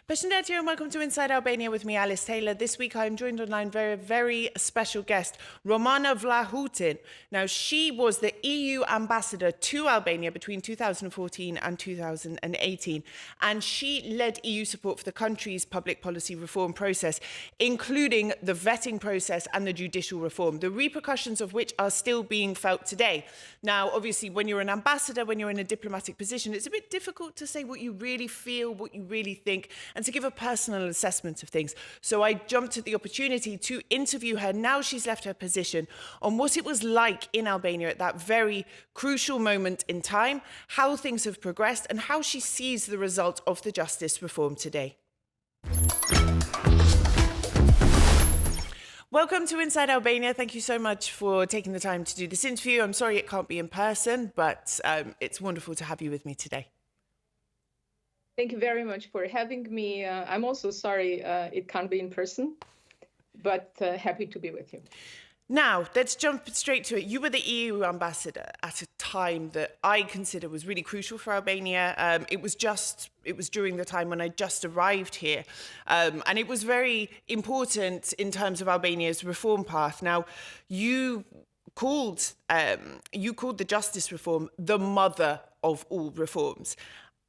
Përshëndetje and welcome to Inside Albania with me, Alice Taylor. This week I'm joined online by a very special guest, Romana Vlahutin. Now, she was the EU ambassador to Albania between 2014 and 2018, and she led EU support for the country's public policy reform process, including the vetting process and the judicial reform, the repercussions of which are still being felt today. Now, obviously, when you're an ambassador, when you're in a diplomatic position, it's a bit difficult to say what you really feel, what you really think, and to give a personal assessment of things. So I jumped at the opportunity to interview her, now she's left her position, on what it was like in Albania at that very crucial moment in time, how things have progressed, and how she sees the result of the justice reform today. Welcome to Inside Albania. Thank you so much for taking the time to do this interview. I'm sorry it can't be in person, but it's wonderful to have you with me today. Thank you very much for having me. I'm also sorry it can't be in person, but happy to be with you. Now, let's jump straight to it. You were the EU ambassador at a time that I consider was really crucial for Albania. It was during the time when I just arrived here. And it was very important in terms of Albania's reform path. Now, you called the justice reform the mother of all reforms.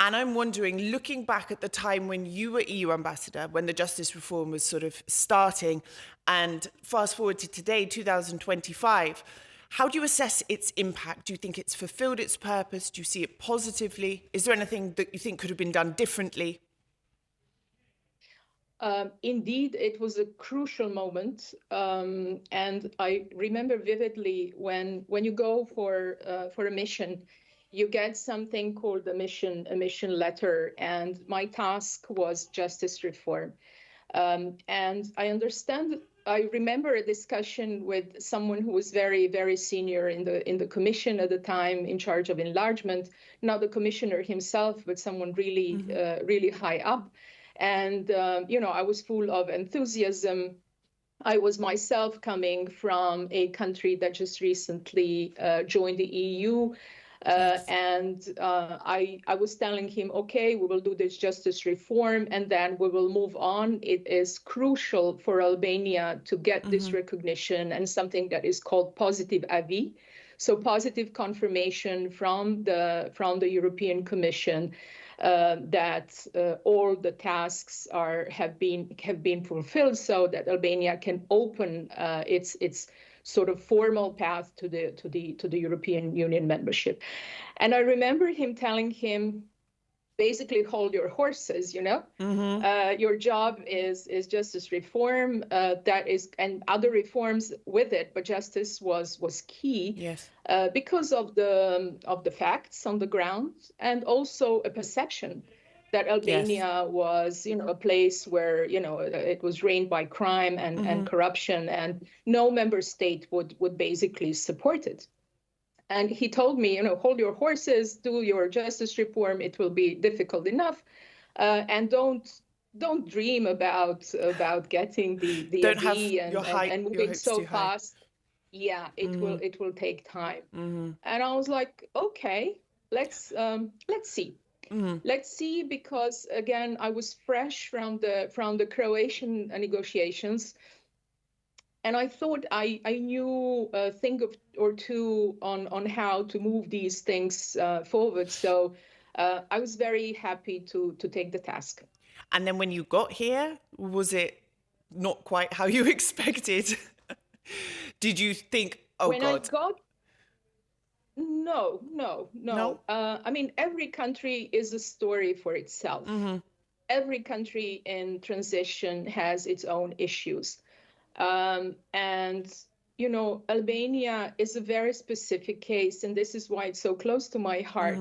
And I'm wondering, looking back at the time when you were EU ambassador, when the justice reform was sort of starting, and fast forward to today, 2025, how do you assess its impact? Do you think it's fulfilled its purpose? Do you see it positively? Is there anything that you think could have been done differently? Indeed, it was a crucial moment. And I remember vividly when you go for a mission, you get something called a mission letter, and my task was justice reform. And I remember a discussion with someone who was very, very senior in the commission at the time, in charge of enlargement, not the commissioner himself, but someone really, really high up. And, I was full of enthusiasm. I was myself coming from a country that just recently joined the EU. I was telling him, okay, we will do this justice reform and then we will move on. It is crucial for Albania to get this recognition and something that is called positive avis. So positive confirmation from the European Commission that all the tasks have been fulfilled, so that Albania can open its sort of formal path to the European Union membership. And I remember him telling him, basically, hold your horses, your job is justice reform, and other reforms with it, but justice was key. Yes. Because of the facts on the ground, and also a perception that Albania was, a place where, it was reigned by crime and corruption, and no member state would basically support it. And he told me, hold your horses, do your justice reform. It will be difficult enough, and don't dream about getting the AV and moving so fast. Yeah, it will take time. And I was like, okay, let's see. Let's see, because again, I was fresh from the Croatian negotiations, and I thought I knew a thing or two on how to move these things forward. So I was very happy to take the task. And then when you got here, was it not quite how you expected? Did you think, oh, when God? I got No. I mean, every country is a story for itself. Every country in transition has its own issues. And, Albania is a very specific case, and this is why it's so close to my heart,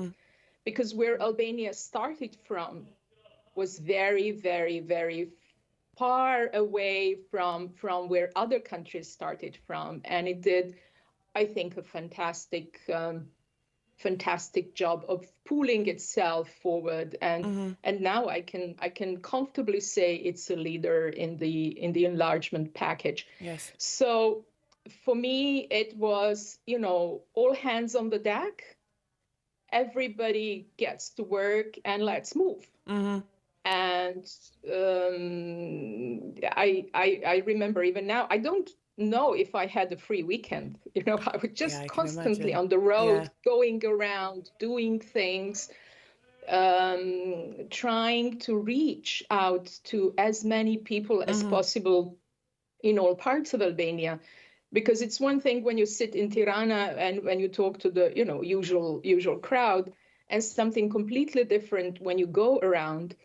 because where Albania started from was very, very, very far away from where other countries started from. And it did, I think, a fantastic fantastic job of pulling itself forward, and now I can comfortably say it's a leader in the enlargement package. Yes. So for me, it was, all hands on the deck. Everybody gets to work and let's move. And I remember even now, I don't know if I had a free weekend. I was just constantly on the road, going around, doing things, trying to reach out to as many people as possible in all parts of Albania. Because it's one thing when you sit in Tirana and when you talk to the usual crowd, and something completely different when you go around,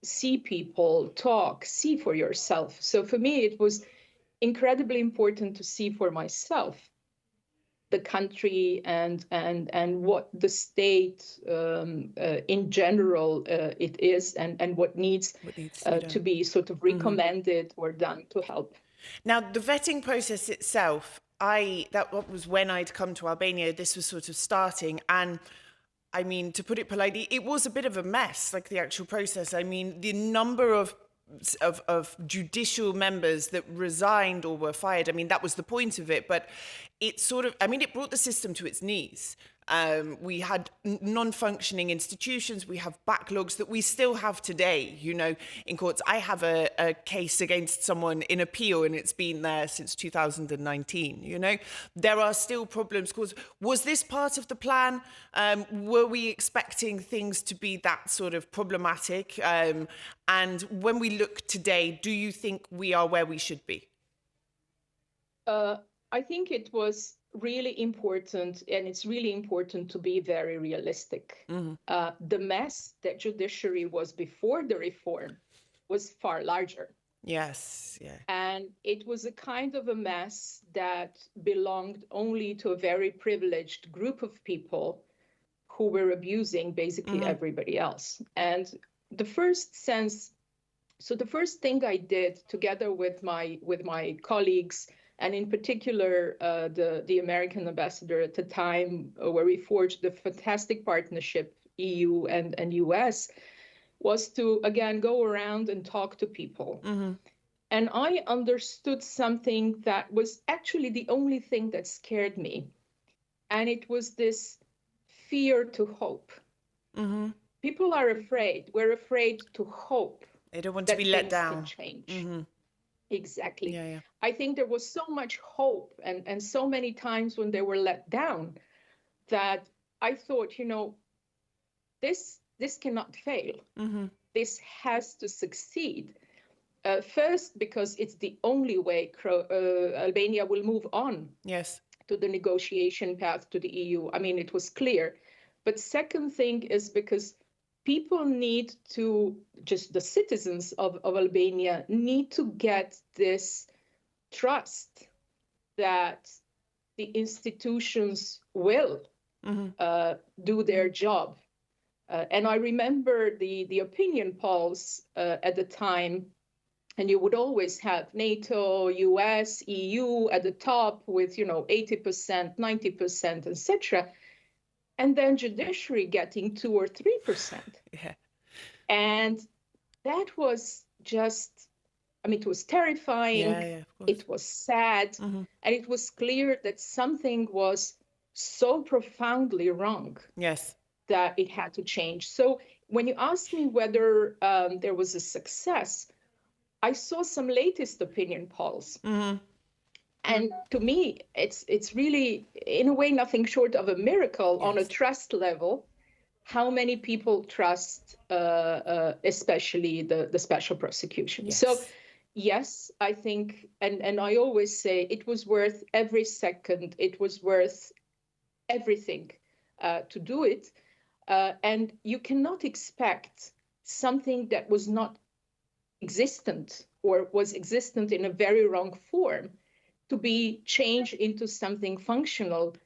see people, talk, see for yourself. So for me, it was incredibly important to see for myself the country and what the state in general it is, and what needs to be sort of recommended or done to help. Now, the vetting process itself, that was when I'd come to Albania. This was sort of starting, and I mean, to put it politely, it was a bit of a mess, like the actual process. I mean, the number of judicial members that resigned or were fired, I mean, that was the point of it, but it sort of, I mean, it brought the system to its knees. We had non-functioning institutions. We have backlogs that we still have today, in courts. I have a case against someone in appeal, and it's been there since 2019, There are still problems. Was this part of the plan? Were we expecting things to be that sort of problematic? And when we look today, do you think we are where we should be? I think it was really important, and it's really important to be very realistic. The mess that judiciary was before the reform was far larger. Yes, yeah. And it was a kind of a mess that belonged only to a very privileged group of people who were abusing basically everybody else. And the first thing I did together with my colleagues, and in particular, the American ambassador at the time, where we forged the fantastic partnership, EU and US, was to, again, go around and talk to people. And I understood something that was actually the only thing that scared me. And it was this fear to hope. People are afraid. We're afraid to hope. They don't want to be let down. Change. Exactly. Yeah. I think there was so much hope and so many times when they were let down that I thought, this cannot fail. This has to succeed. First, because it's the only way Albania will move on to the negotiation path to the EU. I mean, it was clear. But second thing is because people need to, just the citizens of Albania need to get this trust that the institutions will do their job. And I remember the opinion polls at the time, and you would always have NATO, US, EU at the top with, 80%, 90%, etc. And then judiciary getting 2 or 3%. Yeah. And that was just, it was terrifying. Yeah, it was sad. And it was clear that something was so profoundly wrong. Yes. That it had to change. So when you ask me whether there was a success, I saw some latest opinion polls. And to me, it's really, in a way, nothing short of a miracle on a trust level, how many people trust, especially the special prosecution. Yes. So, yes, I think, and I always say it was worth every second, it was worth everything to do it. And you cannot expect something that was not existent or was existent in a very wrong form to be changed into something functional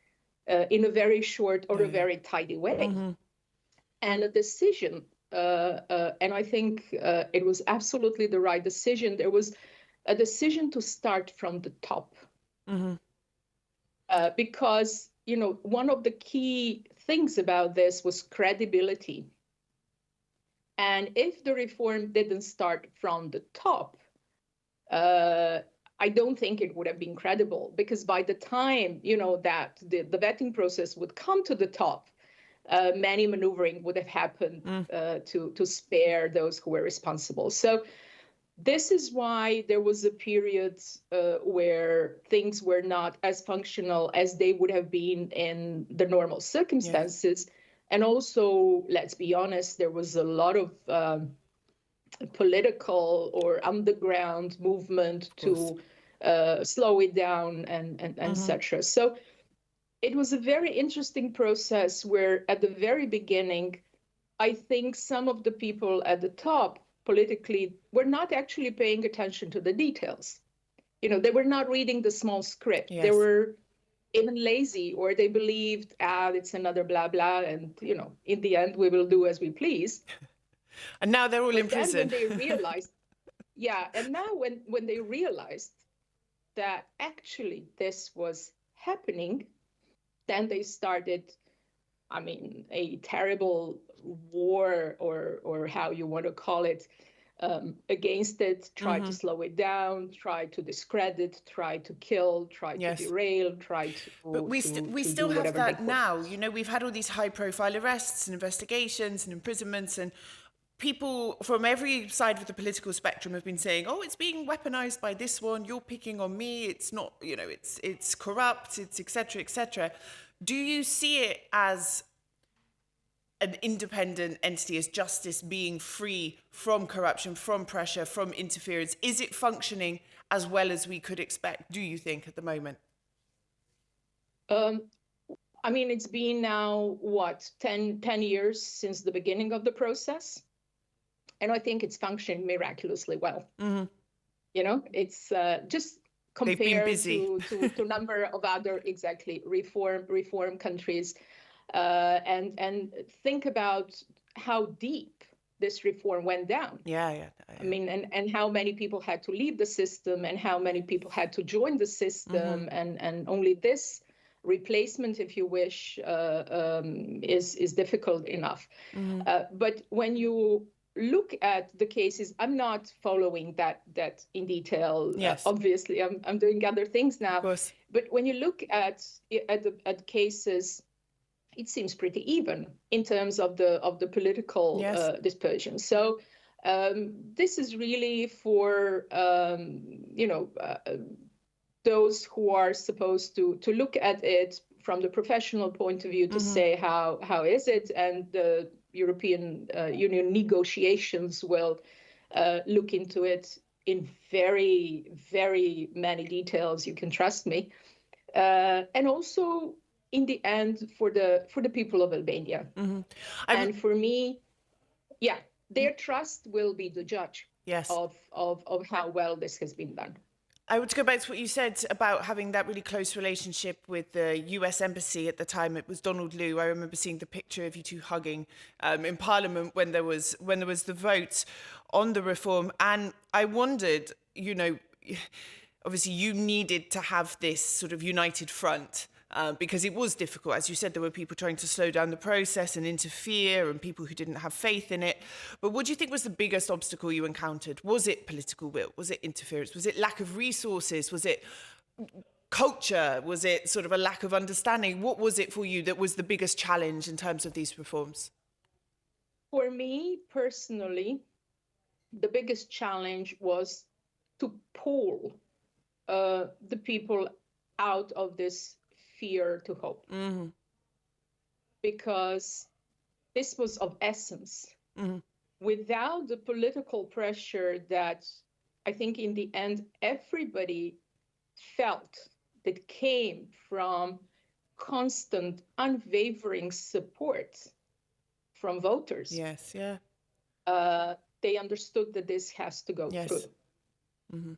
in a very short or a very tidy way. And a decision, and I think it was absolutely the right decision. There was a decision to start from the top. Because one of the key things about this was credibility. And if the reform didn't start from the top, I don't think it would have been credible, because by the time, that the vetting process would come to the top, many maneuvering would have happened to spare those who were responsible. So this is why there was a period where things were not as functional as they would have been in the normal circumstances. Yes. And also, let's be honest, there was a lot of political or underground movement to slow it down and etc. So it was a very interesting process where at the very beginning, I think some of the people at the top politically were not actually paying attention to the details. They were not reading the small script. Yes. They were even lazy, or they believed, it's another blah, blah. And, in the end, we will do as we please. And now they're all in prison. When they realized, and now when they realized that actually this was happening, then they started, a terrible war, or how you want to call it, against it, try to slow it down, try to discredit, try to kill, try to derail, try to. But we still have that now. We've had all these high-profile arrests and investigations and imprisonments, and people from every side of the political spectrum have been saying, "Oh, it's being weaponized by this one. You're picking on me. It's not. It's corrupt. It's etc. etc." Do you see it as an independent entity, as justice being free from corruption, from pressure, from interference? Is it functioning as well as we could expect, do you think, at the moment? It's been now, 10 years since the beginning of the process. And I think it's functioning miraculously well. It's just compared to a number of other, reform countries. And think about how deep this reform went down. Yeah. And how many people had to leave the system, and how many people had to join the system, and only this replacement, if you wish, is difficult enough. But when you look at the cases, I'm not following that in detail. Yes. Obviously, I'm doing other things now. Of course. But when you look at cases, it seems pretty even in terms of the political dispersion. So this is really for those who are supposed to look at it from the professional point of view, to say how is it, and the European Union negotiations will look into it in very, very many details. You can trust me, and also in the end for the people of Albania, and for me, their trust will be the judge of how well this has been done. I want to go back to what you said about having that really close relationship with the US Embassy at the time. It was Donald Liu. I remember seeing the picture of you two hugging in Parliament when there was the vote on the reform. And I wondered, obviously you needed to have this sort of united front. Because it was difficult. As you said, there were people trying to slow down the process and interfere, and people who didn't have faith in it. But what do you think was the biggest obstacle you encountered? Was it political will? Was it interference? Was it lack of resources? Was it culture? Was it sort of a lack of understanding? What was it for you that was the biggest challenge in terms of these reforms? For me personally, the biggest challenge was to pull the people out of this fear to hope, because this was of essence. Without the political pressure that I think in the end everybody felt, that came from constant, unwavering support from voters. Yes, yeah. They understood that this has to go through.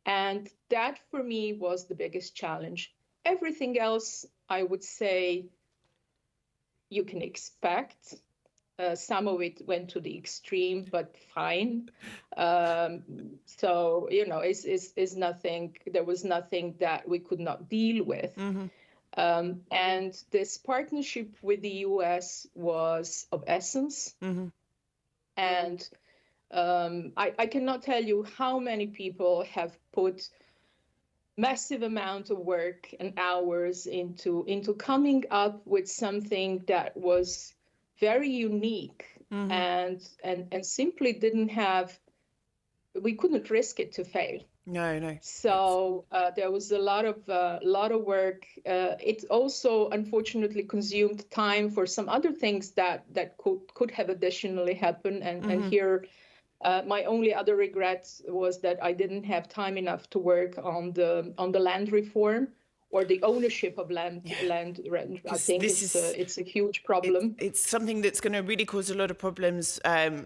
And that for me was the biggest challenge. Everything else, I would say, you can expect. Some of it went to the extreme, but fine. So, it's nothing, there was nothing that we could not deal with. And this partnership with the US was of essence. And I cannot tell you how many people have put massive amount of work and hours into coming up with something that was very unique and simply didn't have, we couldn't risk it to fail. No. So there was a lot of work. It also unfortunately consumed time for some other things that could have additionally happened. And here, my only other regret was that I didn't have time enough to work on the land reform or the ownership of land. I think it's a huge problem. It's something that's going to really cause a lot of problems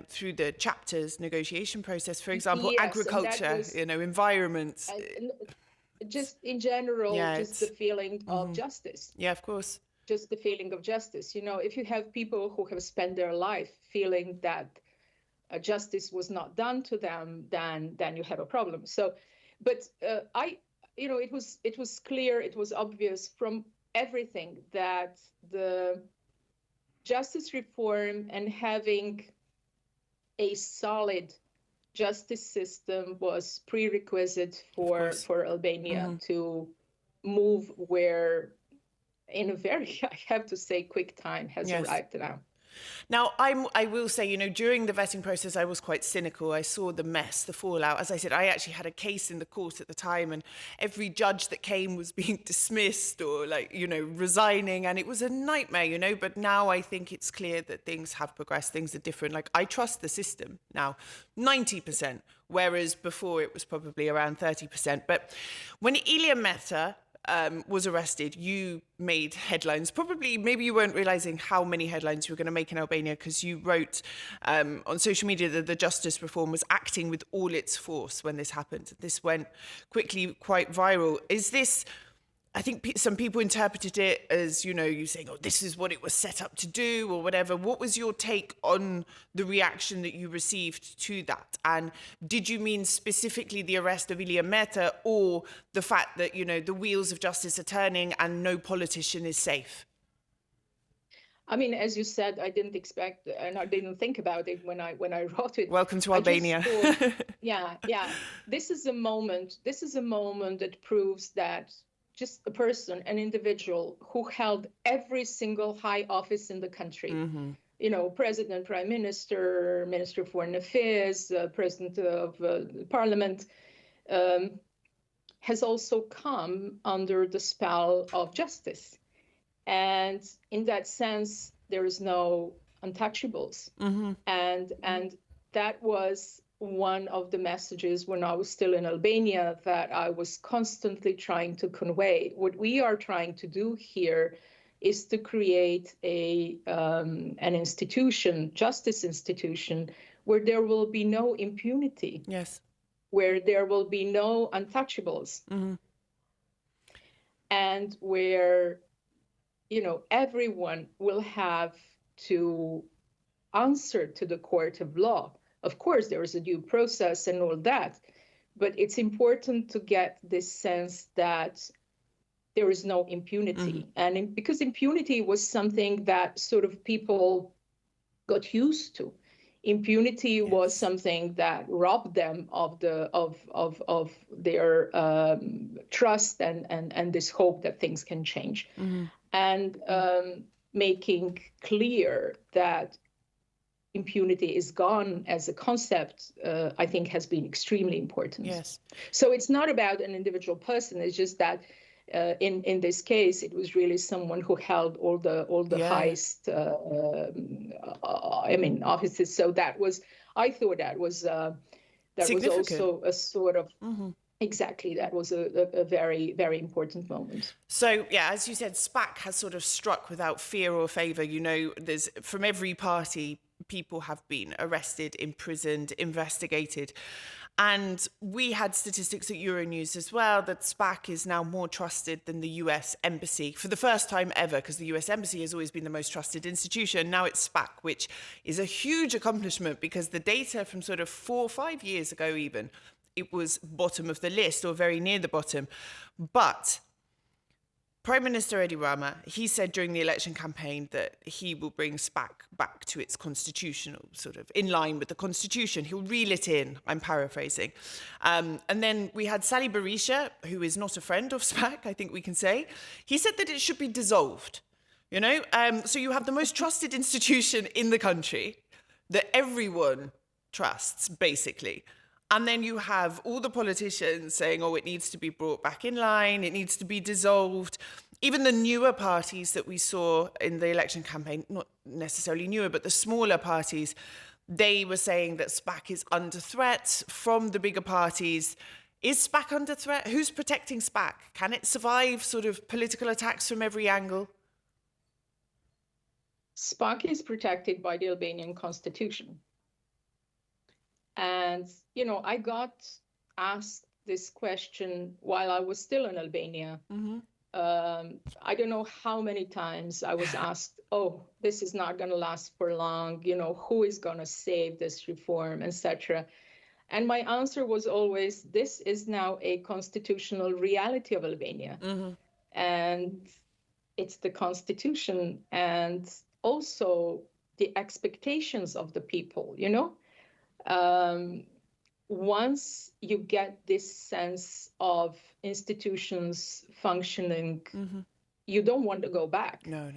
through the chapters negotiation process. For example, Yes, agriculture, environment. Just in general, just the feeling of justice. Yeah, of course. Just the feeling of justice. If you have people who have spent their life feeling that justice was not done to them, then you have a problem. So, but it was clear, it was obvious from everything that the justice reform and having a solid justice system was prerequisite for Albania to move where, in a very, I have to say, quick time has arrived now. Now, I will say, during the vetting process, I was quite cynical. I saw the mess, the fallout. As I said, I actually had a case in the court at the time, and every judge that came was being dismissed or resigning, and it was a nightmare, but now I think it's clear that things have progressed, things are different. I trust the system now, 90%, whereas before it was probably around 30%. But when Ilia Meta was arrested, you made headlines. Maybe you weren't realizing how many headlines you were going to make in Albania, because you wrote on social media that the justice reform was acting with all its force when this happened. This went quickly quite viral. Is this, I think some people interpreted it as, you saying, oh, this is what it was set up to do or whatever. What was your take on the reaction that you received to that? And did you mean specifically the arrest of Ilia Meta, or the fact that, the wheels of justice are turning and no politician is safe? I mean, as you said, I didn't expect, and I didn't think about it when I wrote it. Welcome to Albania. Yeah. This is a moment that proves that just a person, an individual who held every single high office in the country, president, prime minister, minister of foreign affairs, president of parliament, has also come under the spell of justice. And in that sense, there is no untouchables. And that was one of the messages when I was still in Albania that I was constantly trying to convey. What we are trying to do here is to create an institution, justice institution, where there will be no impunity. Yes. Where there will be no untouchables. And where, everyone will have to answer to the court of law. Of course, there is a due process and all that, but it's important to get this sense that there is no impunity. And because impunity was something that sort of people got used to. Impunity was something that robbed them of their trust and this hope that things can change. And making clear that impunity is gone as a concept, I think has been extremely important. Yes. So it's not about an individual person. It's just that in this case, it was really someone who held all the highest, offices. So I thought that was also a sort of. Exactly. That was a very, very important moment. So, as you said, Spack has sort of struck without fear or favour. There's from every party, people have been arrested, imprisoned, investigated. And we had statistics at Euronews as well that Spack is now more trusted than the US Embassy for the first time ever, because the US Embassy has always been the most trusted institution. Now it's Spack, which is a huge accomplishment, because the data from sort of 4 or 5 years ago even, it was bottom of the list or very near the bottom. But Prime Minister Edi Rama, he said during the election campaign that he will bring Spack back to its constitutional, sort of in line with the constitution. He'll reel it in, I'm paraphrasing. And then we had Sali Berisha, who is not a friend of Spack, I think we can say. He said that it should be dissolved, you know? So you have the most trusted institution in the country that everyone trusts, basically. And then you have all the politicians saying, oh, it needs to be brought back in line, it needs to be dissolved. Even the newer parties that we saw in the election campaign, not necessarily newer, but the smaller parties, they were saying that Spack is under threat from the bigger parties. Is Spack under threat? Who's protecting Spack? Can it survive sort of political attacks from every angle? Spack is protected by the Albanian constitution. And, you know, I got asked this question while I was still in Albania. Mm-hmm. I don't know how many times I was asked, oh, this is not going to last for long. You know, who is going to save this reform, etc. And my answer was always, this is now a constitutional reality of Albania. Mm-hmm. And it's the constitution and also the expectations of the people, you know? Once you get this sense of institutions functioning, Mm-hmm. you don't want to go back. No.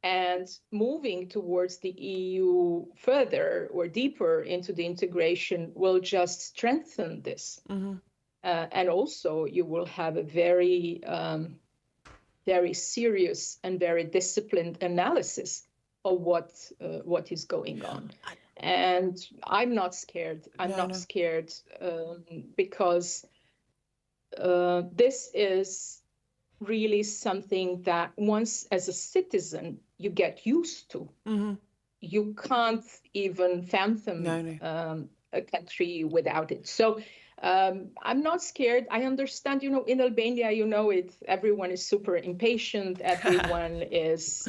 And moving towards the EU further or deeper into the integration will just strengthen this. Mm-hmm. And also you will have a very, very serious and very disciplined analysis of what is going on. And I'm not scared. I'm not scared because this is really something that once as a citizen you get used to. Mm-hmm. You can't even fathom a country without it. So I'm not scared. I understand, you know, in Albania, you know, everyone is super impatient. Everyone is,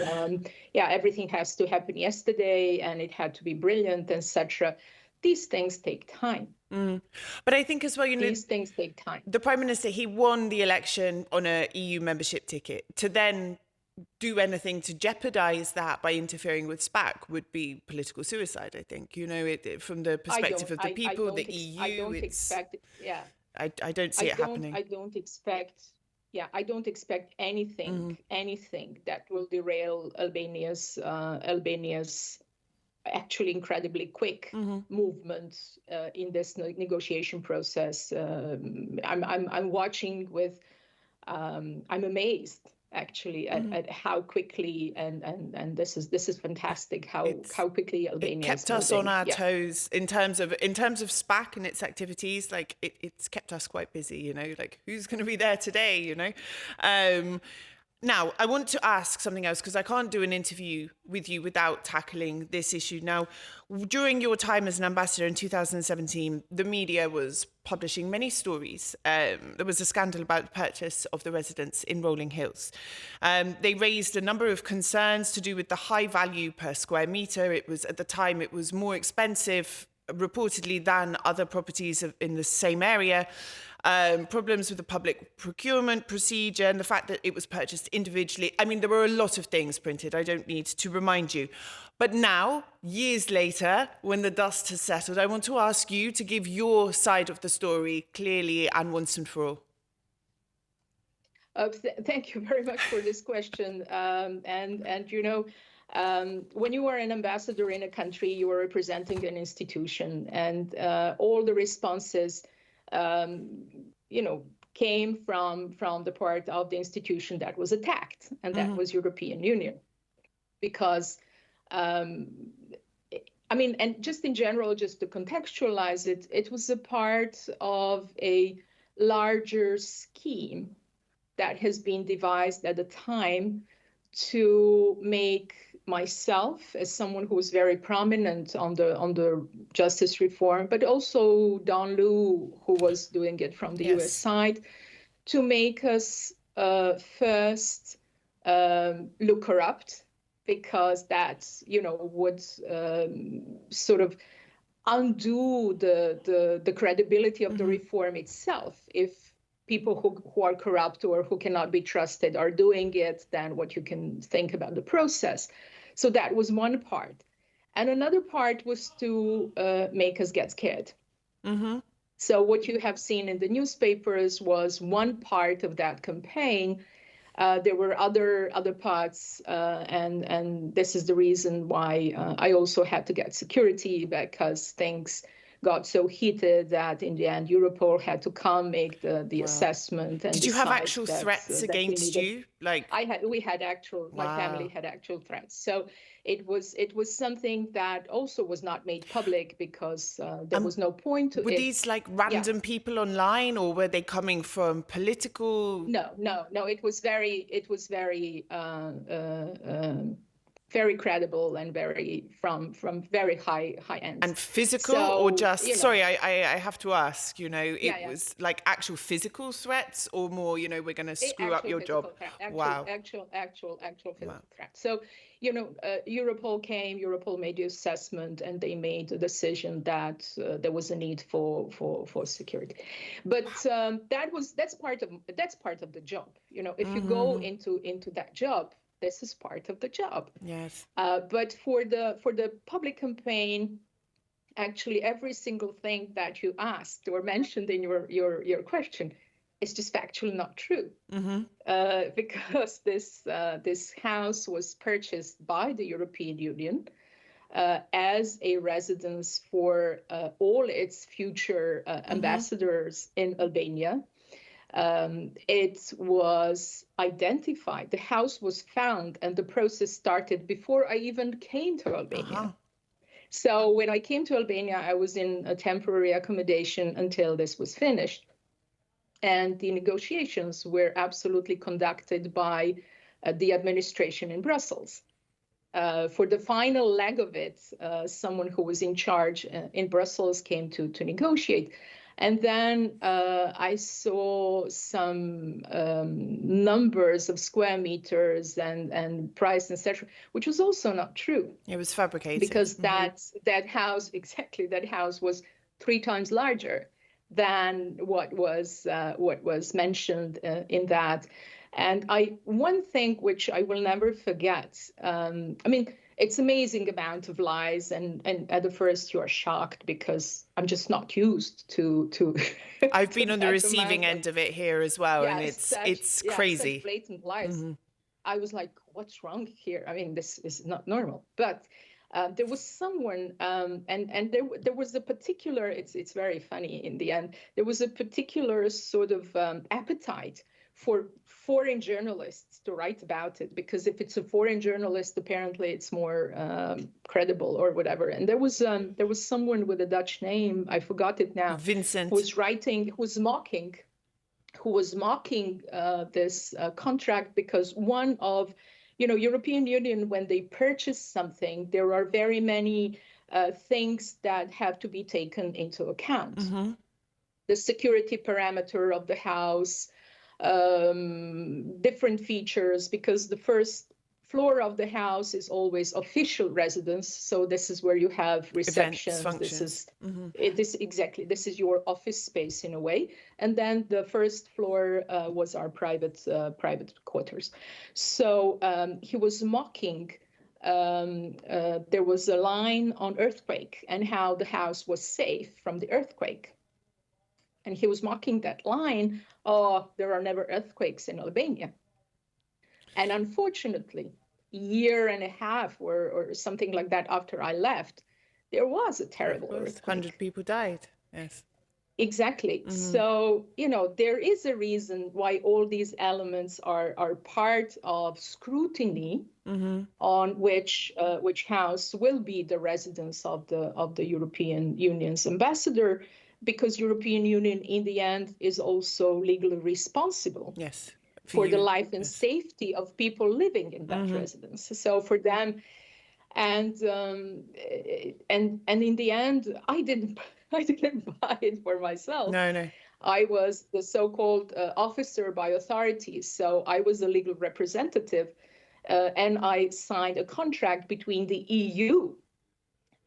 everything has to happen yesterday and it had to be brilliant, etc. These things take time. Mm. But I think as well, you know, these things take time. The Prime Minister, he won the election on a EU membership ticket. To then do anything to jeopardize that by interfering with Spack would be political suicide, I think. You know, from the perspective of the people, the EU. I don't expect, I don't see it happening. I don't expect anything that will derail Albania's actually incredibly quick movement in this negotiation process. I'm watching with, I'm amazed actually at how quickly and this is fantastic how quickly Albania kept us on our toes in terms of Spack and its activities. Like it's kept us quite busy, you know, like who's going to be there today, you know. Now, I want to ask something else because I can't do an interview with you without tackling this issue. Now, during your time as an ambassador in 2017, the media was publishing many stories. There was a scandal about the purchase of the residence in Rolling Hills. They raised a number of concerns to do with the high value per square metre. It was, at the time, it was more expensive, reportedly, than other properties in the same area. Problems with the public procurement procedure and the fact that it was purchased individually. I mean, there were a lot of things printed. I don't need to remind you. But now, years later, when the dust has settled, I want to ask you to give your side of the story clearly and once and for all. Thank you very much for this question. And you know, when you are an ambassador in a country, you are representing an institution, and all the responses you know, came from the part of the institution that was attacked, and that was European Union. Because, I mean, and just in general, just to contextualize it, it was a part of a larger scheme that has been devised at the time to make myself, as someone who was very prominent on the justice reform, but also Don Lu, who was doing it from the US side, to make us first look corrupt, because that, you know, would sort of undo the credibility of the reform itself if people who are corrupt or who cannot be trusted are doing it, then what you can think about the process. So that was one part. And another part was to make us get scared. Mm-hmm. So what you have seen in the newspapers was one part of that campaign. There were other parts, and this is the reason why I also had to get security, because things got so heated that in the end Europol had to come make the assessment and Did you have decide actual that, threats that we against needed. you? Like We had actual, my family had actual threats. So it was something that also was not made public because there was no point to it. Were these like random people online, or were they coming from political? No. It was very very credible and very from very high end. And physical, So, or just, you know, sorry, I have to ask, you know, it Yeah. was like actual physical threats, or more, you know, we're going to screw up your job. Wow. Actual physical threat. So, you know, Europol made the assessment, and they made the decision that there was a need for security. But that's part of the job. You know, if you go into that job, this is part of the job. Yes. But for the public campaign, actually every single thing that you asked or mentioned in your question is just factually not true. Because this house was purchased by the European Union as a residence for all its future ambassadors in Albania. It was identified, the house was found, and the process started before I even came to Albania. So when I came to Albania, I was in a temporary accommodation until this was finished. And the negotiations were absolutely conducted by the administration in Brussels. For the final leg of it, someone who was in charge in Brussels came to negotiate. And then I saw some numbers of square meters and price, etc., which was also not true. It was fabricated. Because that house was 3 times larger than what was mentioned in that. And one thing which I will never forget, I mean, it's amazing amount of lies, and at the first you are shocked because I'm just not used to I've been on the receiving end of it here as well, and it's crazy. Such blatant lies. I was like, what's wrong here? I mean, this is not normal. But there was someone, and there was a particular, it's very funny in the end, there was a particular sort of appetite for foreign journalists to write about it, because if it's a foreign journalist, apparently it's more credible or whatever. And there was someone with a Dutch name, I forgot it now, Vincent, who was mocking this contract, because one of, you know, European Union, when they purchase something, there are very many things that have to be taken into account. The security parameter of the house, different features, because the first floor of the house is always official residence. So this is where you have receptions. This is your office space in a way. And then the first floor was our private quarters. So he was mocking. There was a line on earthquake and how the house was safe from the earthquake. And he was mocking that line, oh, there are never earthquakes in Albania. And unfortunately, a year and a half or something like that after I left, there was a terrible earthquake. 100 people died, yes. Exactly. So, you know, there is a reason why all these elements are part of scrutiny on which house will be the residence of the European Union's ambassador, because European Union in the end is also legally responsible for the life and safety of people living in that residence. So for them, and in the end, I didn't buy it for myself. No. I was the so-called officer by authorities, so I was a legal representative, and I signed a contract between the EU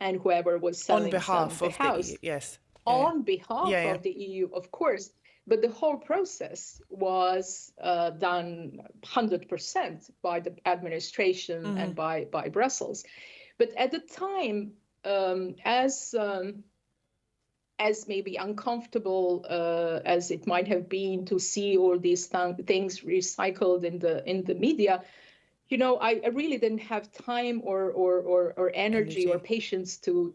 and whoever was selling on behalf of the house. the EU, yes. On behalf of the EU, of course, But the whole process was done 100% by the administration and by Brussels. But at the time, as maybe uncomfortable as it might have been to see all these things recycled in the media, I really didn't have time or energy or patience to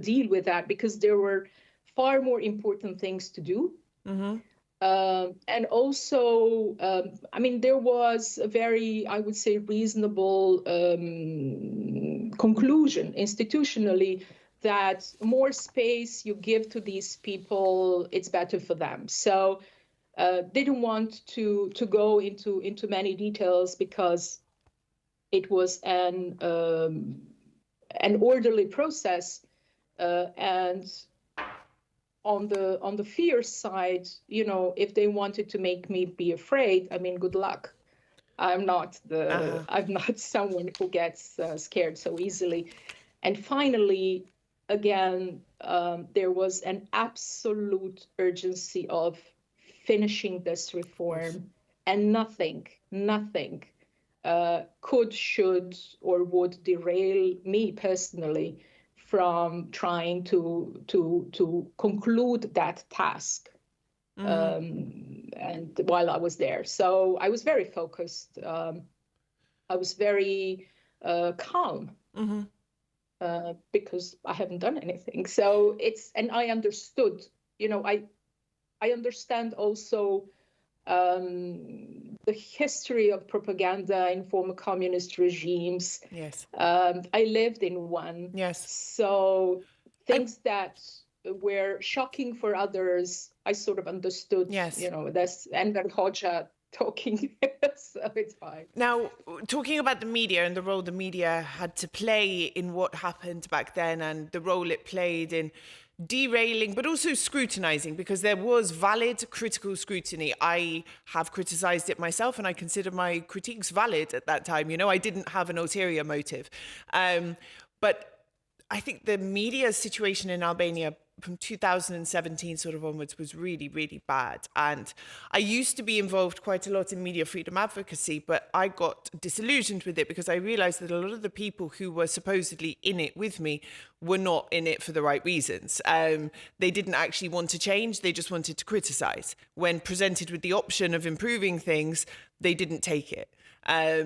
deal with that, because there were far more important things to do. And also, there was a very, I would say, reasonable conclusion institutionally that more space you give to these people, it's better for them. So didn't want to go into many details, because it was an orderly process, and on the fear side, if they wanted to make me be afraid, good luck. I'm not someone who gets scared so easily. And finally, again, there was an absolute urgency of finishing this reform, and nothing could, should, or would derail me personally from trying to conclude that task. And while I was there, so I was very focused. I was very calm. Because I haven't done anything. So and I understood, I understand also the history of propaganda in former communist regimes. Yes. I lived in one. Yes. So things that were shocking for others, I sort of understood. Yes. That's Enver Hoxha talking, so it's fine. Now, talking about the media and the role the media had to play in what happened back then, and the role it played in derailing, but also scrutinizing, because there was valid critical scrutiny. I have criticized it myself, and I consider my critiques valid at that time. I didn't have an ulterior motive. But I think the media situation in Albania from 2017 sort of onwards was really, really bad. And I used to be involved quite a lot in media freedom advocacy, but I got disillusioned with it because I realized that a lot of the people who were supposedly in it with me were not in it for the right reasons. They didn't actually want to change, they just wanted to criticize. When presented with the option of improving things, they didn't take it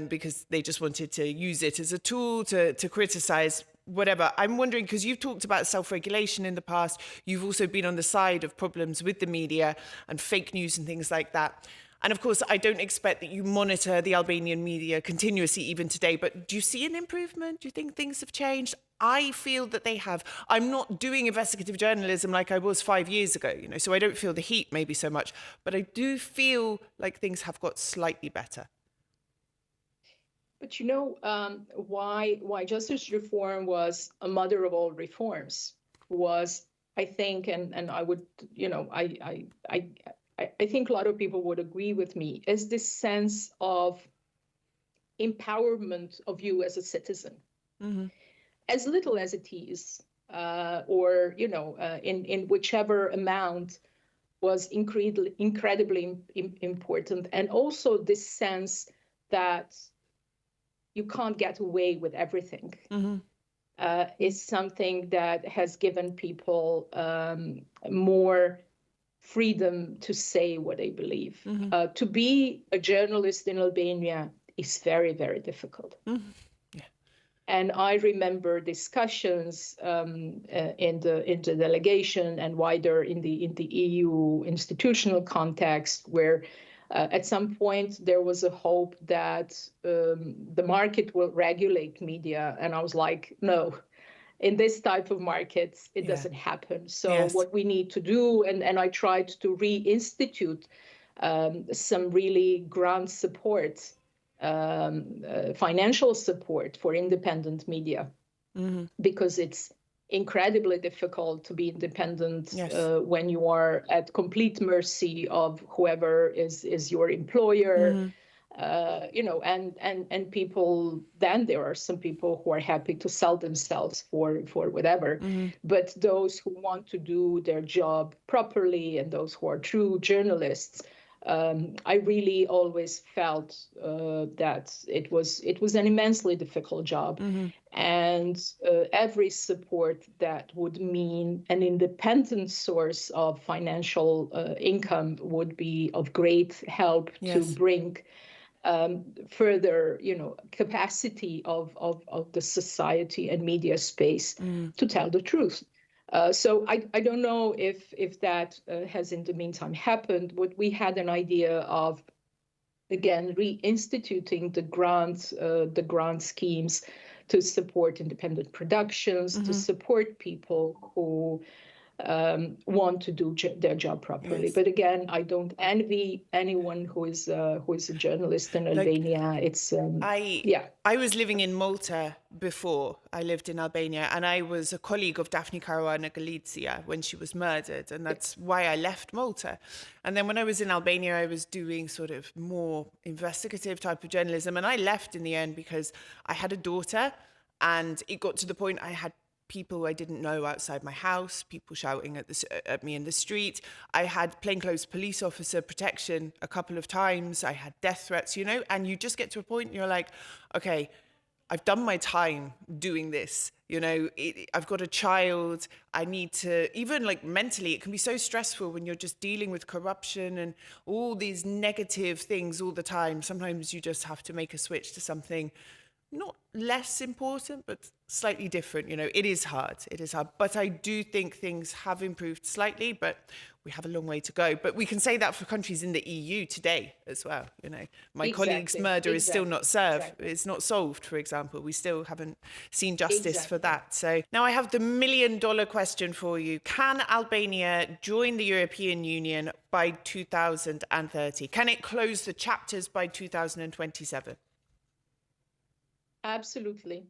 because they just wanted to use it as a tool to criticize whatever. I'm wondering, because you've talked about self-regulation in the past, you've also been on the side of problems with the media and fake news and things like that. And of course, I don't expect that you monitor the Albanian media continuously even today, but do you see an improvement? Do you think things have changed? I feel that they have. I'm not doing investigative journalism like I was 5 years ago, so I don't feel the heat maybe so much, but I do feel like things have got slightly better. But why justice reform was a mother of all reforms was, I think, and I would, I think a lot of people would agree with me, is this sense of empowerment of you as a citizen, as little as it is, or in whichever amount was incredibly important, and also this sense that you can't get away with everything, is something that has given people more freedom to say what they believe. To be a journalist in Albania is very, very difficult. Yeah. And I remember discussions in the delegation and wider in the EU institutional context where at some point, there was a hope that the market will regulate media. And I was like, no, in this type of markets, it doesn't happen. So what we need to do, and I tried to reinstitute some really grant support, financial support for independent media, because it's incredibly difficult to be independent when you are at complete mercy of whoever is your employer. and people, then there are some people who are happy to sell themselves for whatever. But those who want to do their job properly and those who are true journalists, I really always felt that it was an immensely difficult job, and every support that would mean an independent source of financial income would be of great help to bring further, capacity of the society and media space to tell the truth. So I don't know if that has in the meantime happened, but we had an idea of, again, reinstituting the grant schemes to support independent productions, to support people who want to do their job properly. But again, I don't envy anyone who is a journalist in Albania. It's I was living in Malta before I lived in Albania, and I was a colleague of Daphne Caruana Galizia when she was murdered, and that's why I left Malta. And then when I was in Albania, I was doing sort of more investigative type of journalism, and I left in the end because I had a daughter, and it got to the point I had people I didn't know outside my house, people shouting at me in the street. I had plainclothes police officer protection a couple of times. I had death threats, and you just get to a point and you're like, okay, I've done my time doing this. I've got a child. I need to, even like mentally, it can be so stressful when you're just dealing with corruption and all these negative things all the time. Sometimes you just have to make a switch to something not less important, but slightly different. It is hard. But I do think things have improved slightly, but we have a long way to go. But we can say that for countries in the EU today as well. My colleague's murder is still not served. It's not solved, for example. We still haven't seen justice for that. So now I have the $1 million question for you. Can Albania join the European Union by 2030? Can it close the chapters by 2027? Absolutely.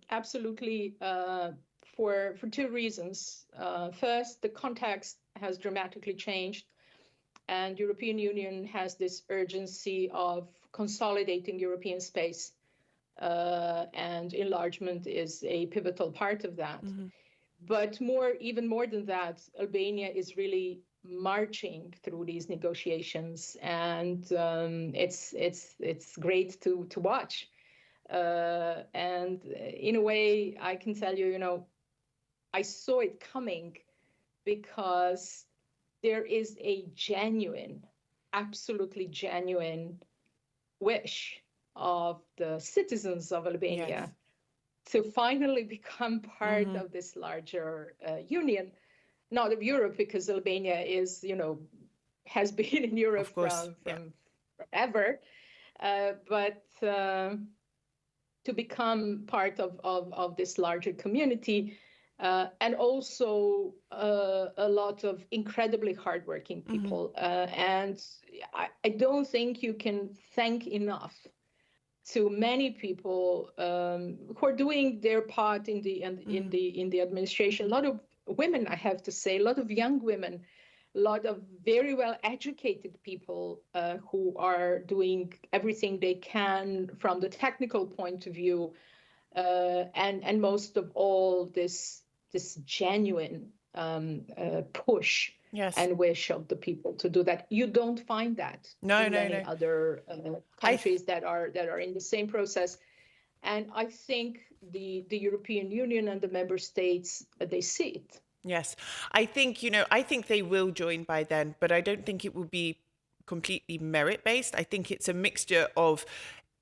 Absolutely, for two reasons. First, the context has dramatically changed, and European Union has this urgency of consolidating European space, and enlargement is a pivotal part of that. But even more than that, Albania is really marching through these negotiations, and it's great to watch. And in a way, I can tell you, I saw it coming because there is a absolutely genuine wish of the citizens of Albania to finally become part of this larger union, not of Europe, because Albania is, has been in Europe from forever, but to become part of this larger community, and also a lot of incredibly hardworking people. And I don't think you can thank enough to many people who are doing their part in the administration. A lot of women, I have to say, a lot of young women, a lot of very well educated people who are doing everything they can from the technical point of view, and most of all this genuine push and wish of the people to do that. You don't find that in many other countries that are in the same process. And I think the European Union and the member states, they see it. Yes, I think, I think they will join by then, but I don't think it will be completely merit-based. I think it's a mixture of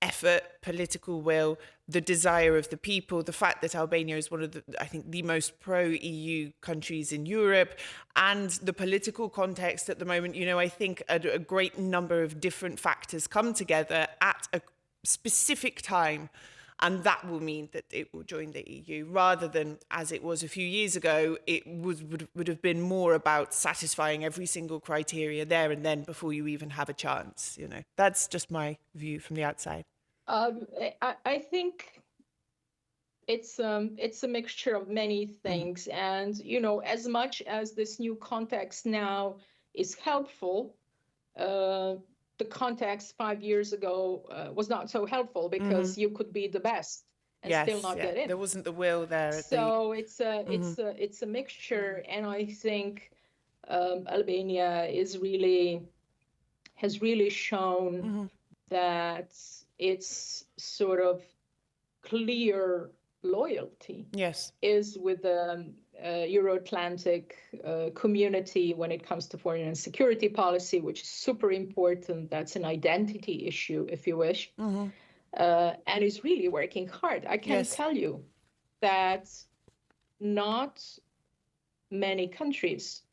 effort, political will, the desire of the people, the fact that Albania is one of the most pro-EU countries in Europe, and the political context at the moment. I think a great number of different factors come together at a specific time, and that will mean that it will join the EU, rather than, as it was a few years ago, it would have been more about satisfying every single criteria there and then before you even have a chance. That's just my view from the outside. I think it's a mixture of many things, and as much as this new context now is helpful, the context 5 years ago was not so helpful, because you could be the best and still not get in. There wasn't the will there. So it's a mixture, and I think Albania has really shown that its sort of clear loyalty is with the Euro-Atlantic community when it comes to foreign and security policy, which is super important. That's an identity issue, if you wish, and is really working hard. I can tell you that not many countries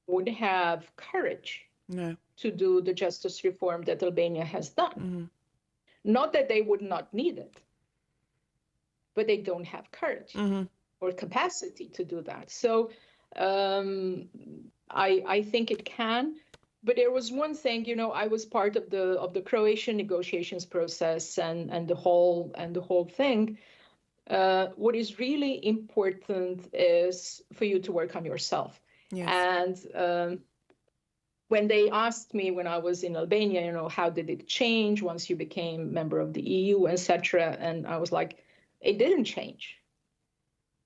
would have courage to do the justice reform that Albania has done. Not that they would not need it, but they don't have courage or capacity to do that. So I think it can. But there was one thing, you know, I was part of the Croatian negotiations process and the whole thing. What is really important is for you to work on yourself. And when they asked me when I was in Albania, you know, how did it change once you became member of the EU, etc., and I was like, it didn't change.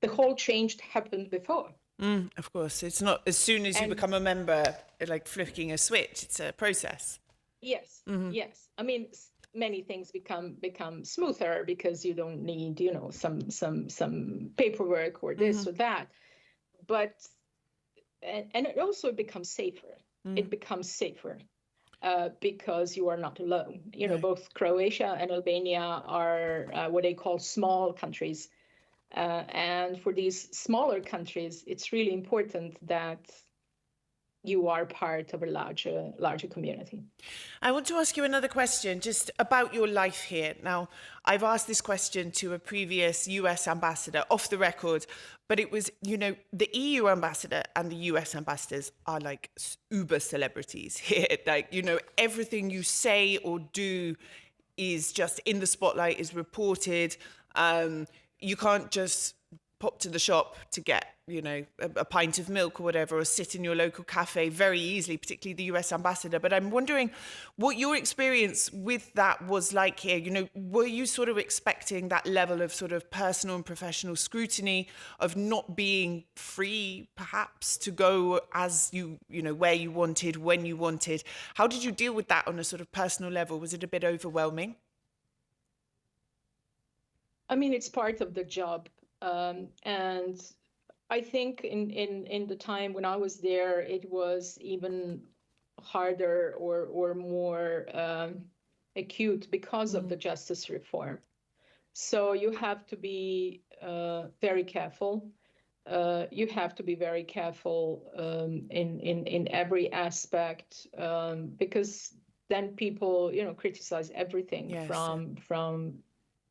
The whole change happened before. Of course, it's not as soon as you become a member, like flicking a switch. It's a process. Yes, yes. I mean, many things become smoother because you don't need, you know, some paperwork or this or that. But and it also becomes safer. It becomes safer because you are not alone. You know, both Croatia and Albania are what they call small countries. And for these smaller countries, it's really important that you are part of a larger community. I want to ask you another question just about your life here. Now, I've asked this question to a previous US ambassador off the record, but it was, you know, the EU ambassador and the US ambassadors are like uber celebrities here. Like, you know, everything you say or do is just in the spotlight, is reported. You can't just pop to the shop to get, you know, a pint of milk or whatever, or sit in your local cafe very easily, particularly the US ambassador. But I'm wondering what your experience with that was like here. You know, were you sort of expecting that level of sort of personal and professional scrutiny, of not being free, perhaps, to go as you know, where you wanted, when you wanted? How did you deal with that on a sort of personal level? Was it a bit overwhelming? I mean, it's part of the job. And I think in the time when I was there, it was even harder or more acute because of the justice reform. So you have to be very careful. You have to be very careful in every aspect, because then people, you know, criticize everything from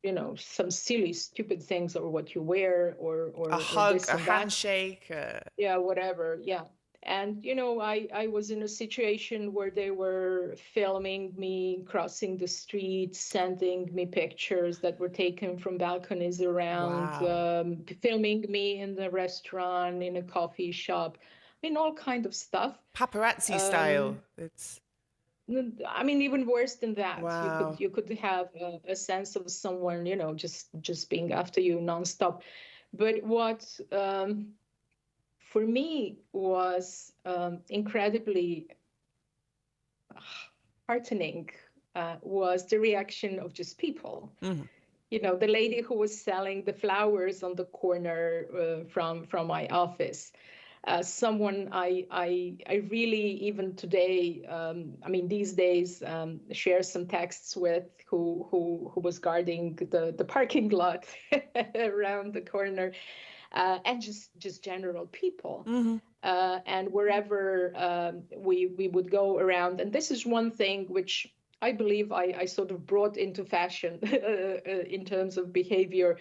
you know, some silly, stupid things, or what you wear, or a hug, this and a that. handshake. Yeah, whatever. Yeah. And, you know, I was in a situation where they were filming me crossing the street, sending me pictures that were taken from balconies around, filming me in the restaurant, in a coffee shop, I mean, all kind of stuff. Paparazzi style. I mean, even worse than that. Wow. You could have a sense of someone, you know, just being after you nonstop. But what for me was incredibly heartening was the reaction of just people. You know, the lady who was selling the flowers on the corner from my office. Someone I really, even today, I mean, these days, share some texts with, who was guarding the parking lot around the corner, and just general people. And wherever we would go around. And this is one thing which I believe I sort of brought into fashion in terms of behavior,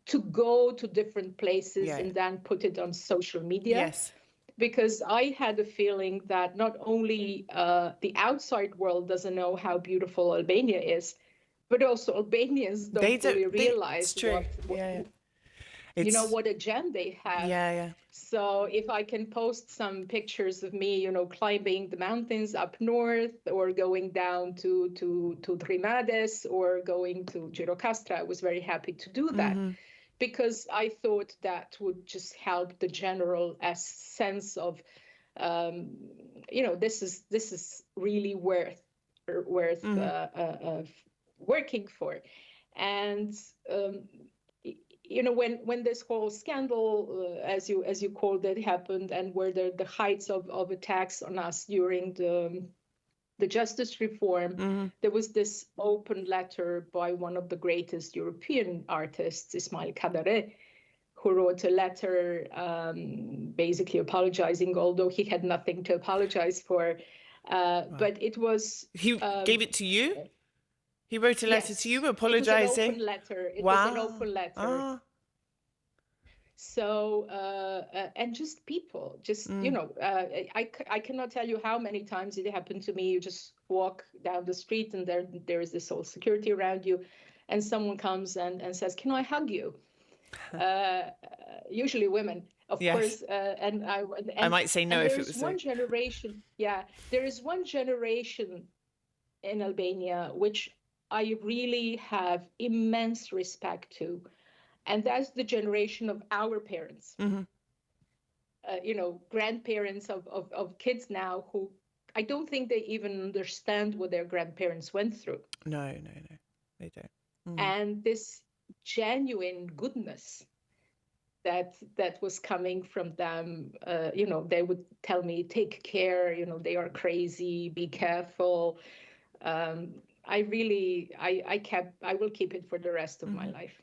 to go to different places and then put it on social media. Because I had a feeling that not only the outside world doesn't know how beautiful Albania is, but also Albanians don't fully realize what you know, what a gem they have. Yeah. So if I can post some pictures of me, you know, climbing the mountains up north, or going down to Trimades, or going to Girocastra, I was very happy to do that, because I thought that would just help the general sense of, you know, this is really worth working for. And you know, when this whole scandal, as you called it, happened, and were the heights of attacks on us during the justice reform, there was this open letter by one of the greatest European artists, Ismail Kadare, who wrote a letter basically apologizing, although he had nothing to apologize for. But it was... He gave it to you? He wrote a letter to you apologizing? It was an open letter. It wow. was an open letter. So, and just people, you know, I cannot tell you how many times it happened to me. You just walk down the street, and there is this whole security around you, and someone comes and says, "Can I hug you?" Usually women, of course. And I might say no if it was one generation. Yeah, there is one generation in Albania which I really have immense respect to. And that's the generation of our parents, you know, grandparents of kids now, who I don't think they even understand what their grandparents went through. No, they don't. And this genuine goodness that was coming from them, you know, they would tell me, take care, you know, they are crazy, be careful. I will keep it for the rest of my life.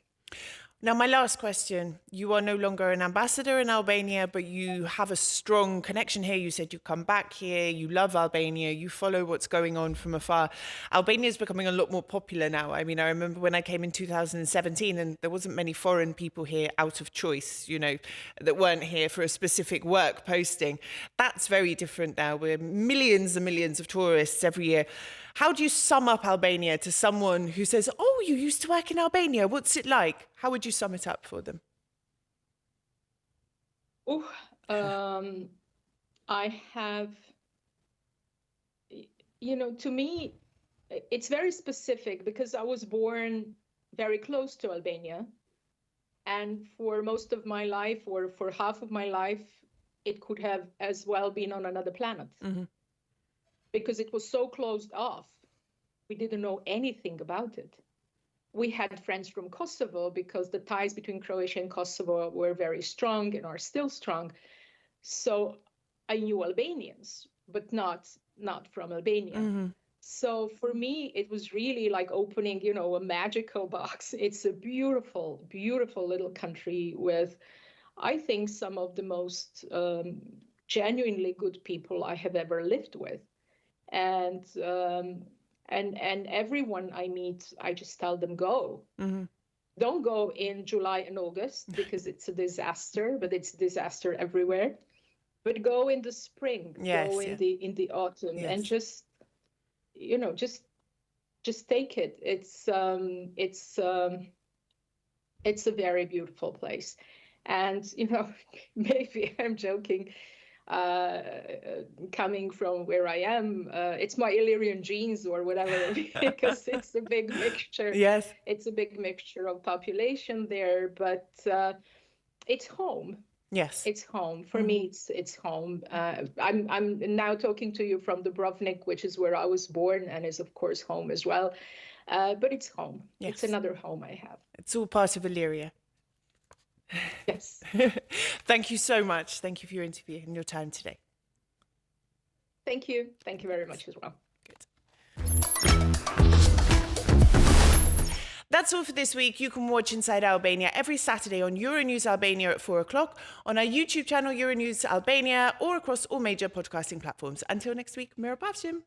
Now, my last question. You are no longer an ambassador in Albania, but you have a strong connection here. You said you come back here, you love Albania, you follow what's going on from afar. Albania is becoming a lot more popular now. I mean, I remember when I came in 2017, and there wasn't many foreign people here out of choice, you know, that weren't here for a specific work posting. That's very different now. We're millions and millions of tourists every year. How do you sum up Albania to someone who says, "Oh, you used to work in Albania. What's it like?" How would you sum it up for them? I have, you know, to me, it's very specific, because I was born very close to Albania. And for most of my life, or for half of my life, it could have as well been on another planet. Because it was so closed off. We didn't know anything about it. We had friends from Kosovo, because the ties between Croatia and Kosovo were very strong and are still strong. So I knew Albanians, but not from Albania. So for me, it was really like opening, you know, a magical box. It's a beautiful, beautiful little country with, I think, some of the most genuinely good people I have ever lived with. And everyone I meet, I just tell them, go. Don't go in July and August, because it's a disaster, but it's a disaster everywhere. But go in the spring, go in the autumn, and just, you know, just take it. It's a very beautiful place. And, you know, maybe I'm joking. Coming from where I am, it's my Illyrian genes or whatever, because it's a big mixture. It's a big mixture of population there, but it's home. It's home for me. It's home. I'm now talking to you from Dubrovnik, which is where I was born, and is of course home as well. But it's home. It's another home I have. It's all part of Illyria. Yes. Thank you so much. Thank you for your interview and your time today. Thank you. Thank you very much as well. Good. That's all for this week. You can watch Inside Albania every Saturday on Euronews Albania at 4 o'clock, on our YouTube channel Euronews Albania, or across all major podcasting platforms. Until next week, Mira Pavshim.